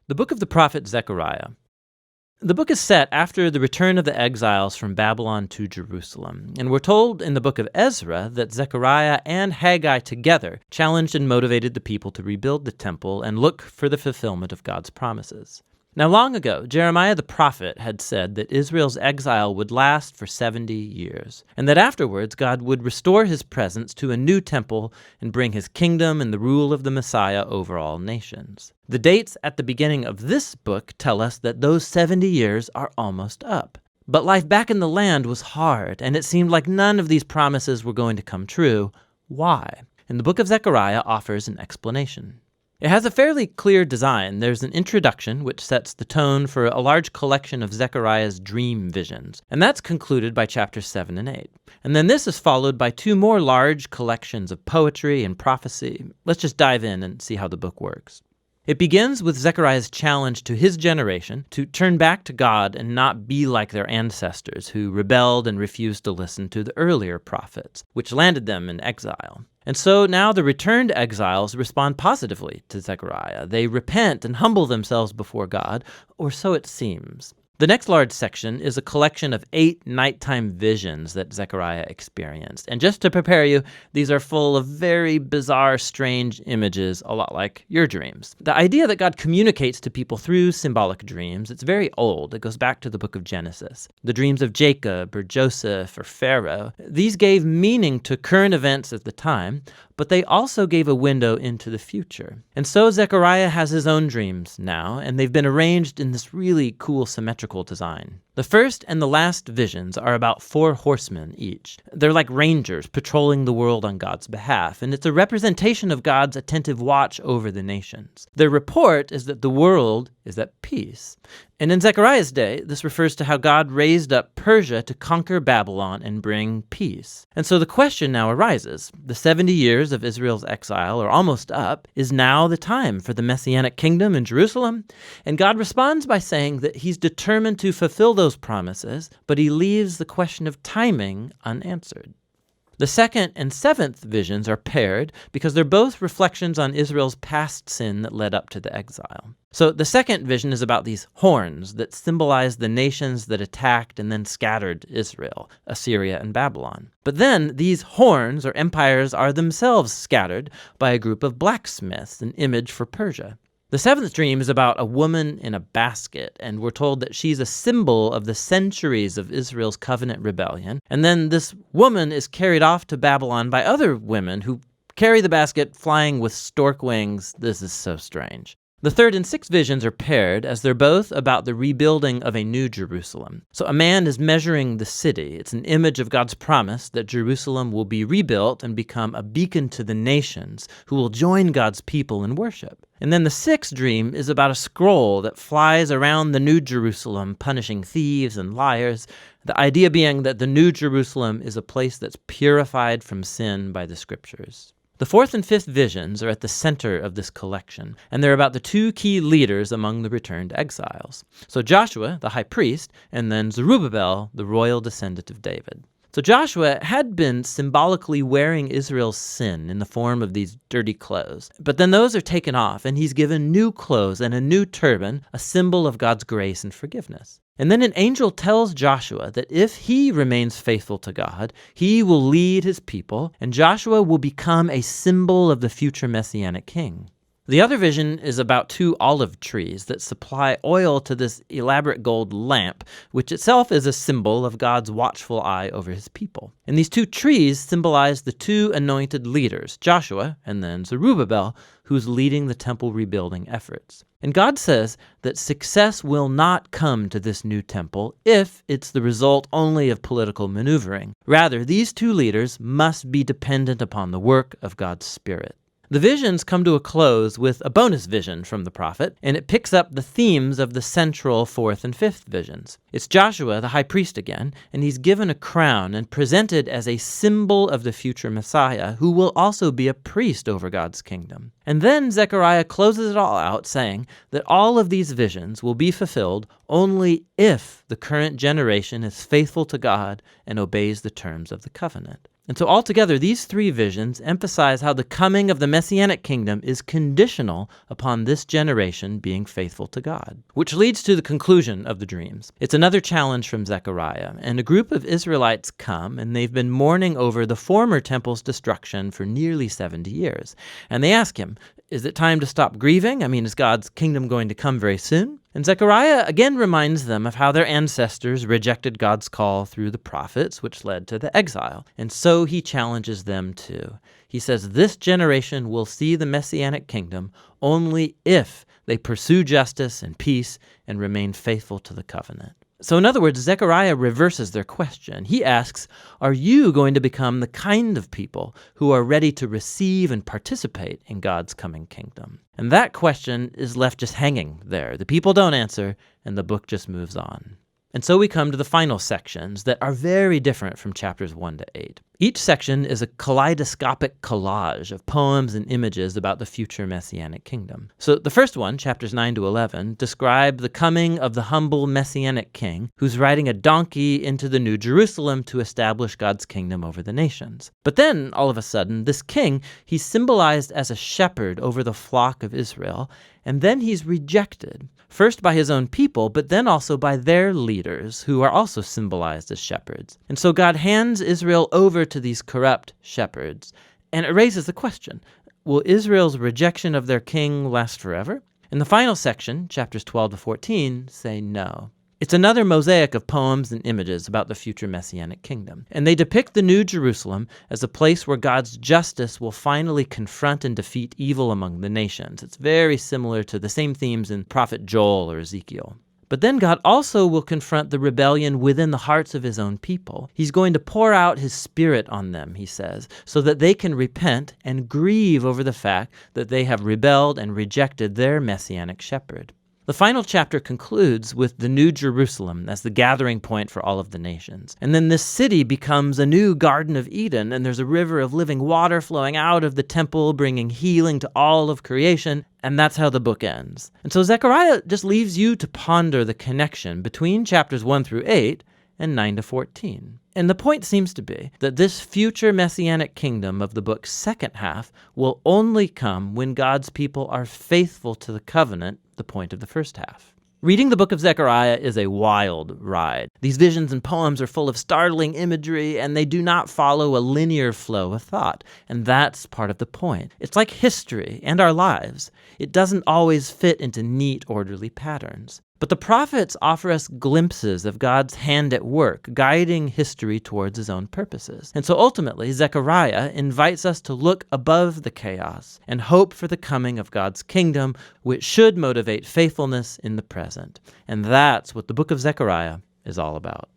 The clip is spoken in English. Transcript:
The book of the prophet Zechariah. The book is set after the return of the exiles from Babylon to Jerusalem, and we're told in the book of Ezra that Zechariah and Haggai together challenged and motivated the people to rebuild the temple and look for the fulfillment of God's promises. Now, long ago, Jeremiah the prophet had said that Israel's exile would last for 70 years, and that afterwards God would restore his presence to a new temple and bring his kingdom and the rule of the Messiah over all nations. The dates at the beginning of this book tell us that those 70 years are almost up. But life back in the land was hard, and it seemed like none of these promises were going to come true. Why? And the book of Zechariah offers an explanation. It has a fairly clear design. There's an introduction which sets the tone for a large collection of Zechariah's dream visions, and that's concluded by chapters 7 and 8. And then this is followed by two more large collections of poetry and prophecy. Let's just dive in and see how the book works. It begins with Zechariah's challenge to his generation to turn back to God and not be like their ancestors who rebelled and refused to listen to the earlier prophets, which landed them in exile. And so now the returned exiles respond positively to Zechariah. They repent and humble themselves before God, or so it seems. The next large section is a collection of 8 nighttime visions that Zechariah experienced. And just to prepare you, these are full of very bizarre, strange images, a lot like your dreams. The idea that God communicates to people through symbolic dreams, it's very old. It goes back to the book of Genesis. The dreams of Jacob or Joseph or Pharaoh, these gave meaning to current events at the time, but they also gave a window into the future. And so Zechariah has his own dreams now, and they've been arranged in this really cool symmetrical design. The first and the last visions are about 4 horsemen each. They're like rangers patrolling the world on God's behalf, and it's a representation of God's attentive watch over the nations. Their report is that the world is at peace. And in Zechariah's day, this refers to how God raised up Persia to conquer Babylon and bring peace. And so the question now arises, the 70 years of Israel's exile are almost up. Is now the time for the Messianic kingdom in Jerusalem? And God responds by saying that he's determined to fulfill those promises, but he leaves the question of timing unanswered. The second and 7th visions are paired because they're both reflections on Israel's past sin that led up to the exile. So the second vision is about these horns that symbolize the nations that attacked and then scattered Israel, Assyria and Babylon. But then these horns or empires are themselves scattered by a group of blacksmiths, an image for Persia. The 7th dream is about a woman in a basket, and we're told that she's a symbol of the centuries of Israel's covenant rebellion. And then this woman is carried off to Babylon by other women who carry the basket flying with stork wings. This is so strange. The 3rd and 6th visions are paired as they're both about the rebuilding of a new Jerusalem. So a man is measuring the city. It's an image of God's promise that Jerusalem will be rebuilt and become a beacon to the nations who will join God's people in worship. And then the 6th dream is about a scroll that flies around the New Jerusalem, punishing thieves and liars. The idea being that the New Jerusalem is a place that's purified from sin by the scriptures. The 4th and 5th visions are at the center of this collection, and they're about the 2 key leaders among the returned exiles. So Joshua, the high priest, and then Zerubbabel, the royal descendant of David. So Joshua had been symbolically wearing Israel's sin in the form of these dirty clothes. But then those are taken off, and he's given new clothes and a new turban, a symbol of God's grace and forgiveness. And then an angel tells Joshua that if he remains faithful to God, he will lead his people, and Joshua will become a symbol of the future Messianic king. The other vision is about 2 olive trees that supply oil to this elaborate gold lamp, which itself is a symbol of God's watchful eye over his people. And these 2 trees symbolize the 2 anointed leaders, Joshua and then Zerubbabel, who's leading the temple rebuilding efforts. And God says that success will not come to this new temple if it's the result only of political maneuvering. Rather, these 2 leaders must be dependent upon the work of God's Spirit. The visions come to a close with a bonus vision from the prophet, and it picks up the themes of the central 4th and 5th visions. It's Joshua, the high priest again, and he's given a crown and presented as a symbol of the future Messiah, who will also be a priest over God's kingdom. And then Zechariah closes it all out, saying that all of these visions will be fulfilled only if the current generation is faithful to God and obeys the terms of the covenant. And so altogether, these three visions emphasize how the coming of the Messianic kingdom is conditional upon this generation being faithful to God. Which leads to the conclusion of the dreams. It's another challenge from Zechariah, and a group of Israelites come, and they've been mourning over the former temple's destruction for nearly 70 years. And they ask him, is it time to stop grieving? I mean, is God's kingdom going to come very soon? And Zechariah again reminds them of how their ancestors rejected God's call through the prophets, which led to the exile. And so he challenges them too. He says, this generation will see the Messianic kingdom only if they pursue justice and peace and remain faithful to the covenant. So in other words, Zechariah reverses their question. He asks, are you going to become the kind of people who are ready to receive and participate in God's coming kingdom? And that question is left just hanging there. The people don't answer, and the book just moves on. And so we come to the final sections that are very different from chapters 1 to 8. Each section is a kaleidoscopic collage of poems and images about the future Messianic kingdom. So the first one, chapters 9 to 11, describe the coming of the humble Messianic king who's riding a donkey into the New Jerusalem to establish God's kingdom over the nations. But then, all of a sudden, this king, he's symbolized as a shepherd over the flock of Israel, and then he's rejected, first by his own people, but then also by their leaders, who are also symbolized as shepherds. And so God hands Israel over to these corrupt shepherds, and it raises the question, will Israel's rejection of their king last forever? In the final section, chapters 12 to 14, say no. It's another mosaic of poems and images about the future Messianic kingdom. And they depict the New Jerusalem as a place where God's justice will finally confront and defeat evil among the nations. It's very similar to the same themes in Prophet Joel or Ezekiel. But then God also will confront the rebellion within the hearts of his own people. He's going to pour out his Spirit on them, he says, so that they can repent and grieve over the fact that they have rebelled and rejected their Messianic shepherd. The final chapter concludes with the New Jerusalem as the gathering point for all of the nations. And then this city becomes a new Garden of Eden, and there's a river of living water flowing out of the temple, bringing healing to all of creation, and that's how the book ends. And so Zechariah just leaves you to ponder the connection between chapters 1 through 8 and 9 to 14. And the point seems to be that this future Messianic kingdom of the book's second half will only come when God's people are faithful to the covenant, the point of the first half. Reading the book of Zechariah is a wild ride. These visions and poems are full of startling imagery, and they do not follow a linear flow of thought. And that's part of the point. It's like history and our lives. It doesn't always fit into neat, orderly patterns. But the prophets offer us glimpses of God's hand at work, guiding history towards his own purposes. And so ultimately, Zechariah invites us to look above the chaos and hope for the coming of God's kingdom, which should motivate faithfulness in the present. And that's what the book of Zechariah is all about.